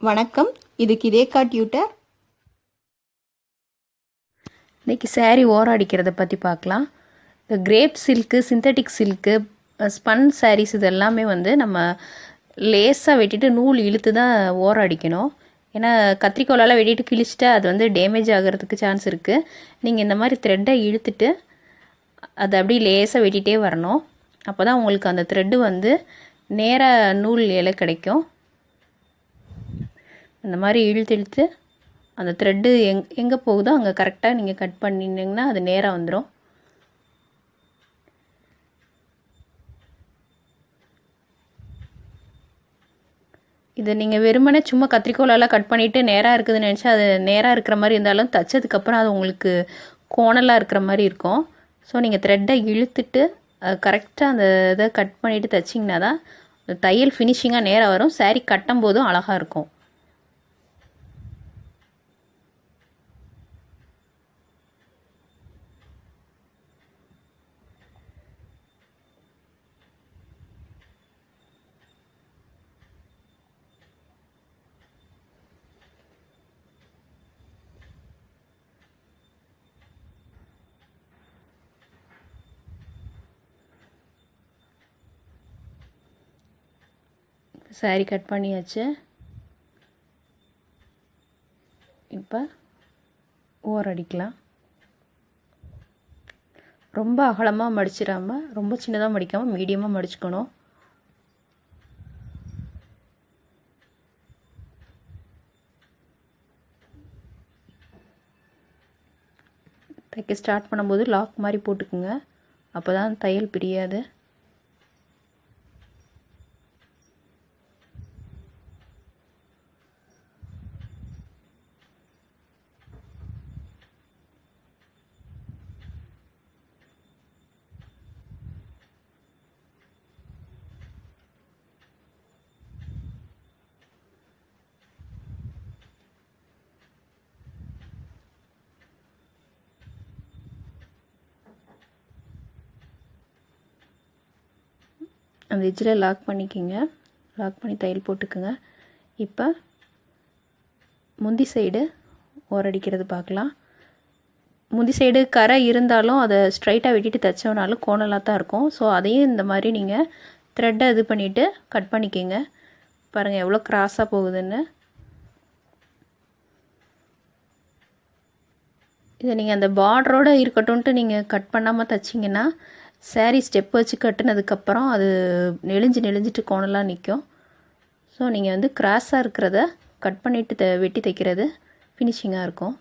வணக்கம், இது கிரேக்கா டியூட்டர். இன்றைக்கி saree ஓரம் அடிக்கிறத பற்றி பார்க்கலாம். இந்த crepe silk, synthetic silk, spun saris இது எல்லாமே நம்ம லேஸாக வெட்டிட்டு நூல் இழுத்து தான் ஓரம் அடிக்கணும். ஏன்னா கத்திரிக்கோலால் வெட்டிட்டு கிழிச்சிட்டா அது டேமேஜ் ஆகிறதுக்கு சான்ஸ் இருக்குது. நீங்கள் இந்த மாதிரி த்ரெட்டை இழுத்துட்டு அதை அப்படியே லேஸாக வெட்டிகிட்டே வரணும். அப்போ தான் உங்களுக்கு அந்த த்ரெட்டு நேராக நூல் இலை கிடைக்கும். இந்த மாதிரி இழுத்து அந்த த்ரெட்டு எங்கே போகுதோ அங்கே கரெக்டாக நீங்கள் கட் பண்ணினீங்கன்னா அது நேராக வந்துடும். இதை நீங்கள் வெறுமனே சும்மா கத்திரிக்கோலால் கட் பண்ணிவிட்டு நேராக இருக்குதுன்னு நினச்சா அது நேராக இருக்கிற மாதிரி இருந்தாலும் தைச்சதுக்கப்புறம் அது உங்களுக்கு கோணலாக இருக்கிற மாதிரி இருக்கும். ஸோ நீங்கள் த்ரெட்டை இழுத்துட்டு கரெக்டாக அந்த இதை கட் பண்ணிவிட்டு தைச்சிங்கன்னா தான் தையல் ஃபினிஷிங்காக நேராக வரும். saree கட்டும் போதும் அழகாக இருக்கும். saree கட் பண்ணியாச்சு. இப்போ ஓரம் அடிக்கலாம். ரொம்ப அகலமாக மடிச்சிடாமல் ரொம்ப சின்னதாக மடிக்காமல் மீடியமாக மடிச்சுக்கணும். தைக்க ஸ்டார்ட் பண்ணும்போது லாக் மாதிரி போட்டுக்குங்க. அப்போ தான் தையல் பிரியாது. அந்த எட்ஜில் லாக் பண்ணிக்கிங்க. லாக் பண்ணி தையல் போட்டுக்குங்க. இப்போ முந்தி சைடு ஓரடிக்கிறது பார்க்கலாம். முந்தி சைடு கரை இருந்தாலும் அதை ஸ்ட்ரைட்டாக வெட்டிட்டு தைச்சோனாலும் கோணலாக தான் இருக்கும். ஸோ அதையும் இந்த மாதிரி நீங்கள் த்ரெட்டை இது பண்ணிவிட்டு கட் பண்ணிக்கிங்க. பாருங்கள் எவ்வளோ கிராஸாக போகுதுன்னு. இதை நீங்கள் அந்த பார்டரோடு இருக்கட்டும்ன்ட்டு நீங்கள் கட் பண்ணாமல் தைச்சிங்கன்னா saree ஸ்டெப் வச்சு கட்டுனதுக்கப்புறம் அது நெளிஞ்சிட்டு கோணலாக நிற்கும். ஸோ நீங்கள் கிராஸாக இருக்கிறத கட் பண்ணிவிட்டு வெட்டி தைக்கிறது ஃபினிஷிங்காக இருக்கும்.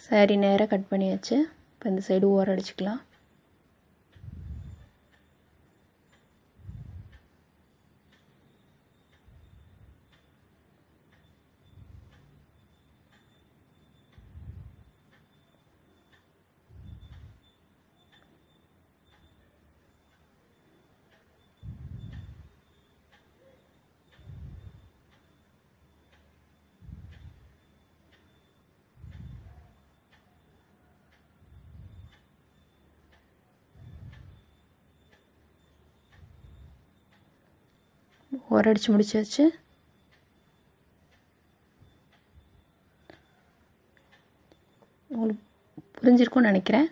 saree நேராக கட் பண்ணியாச்சு. இப்போ இந்த சைடு ஓரம் அடிச்சுக்கலாம். ஓரம் அடித்து முடிச்சாச்சு. உங்களுக்கு புரிஞ்சிருக்கும்னு நினைக்கிறேன்.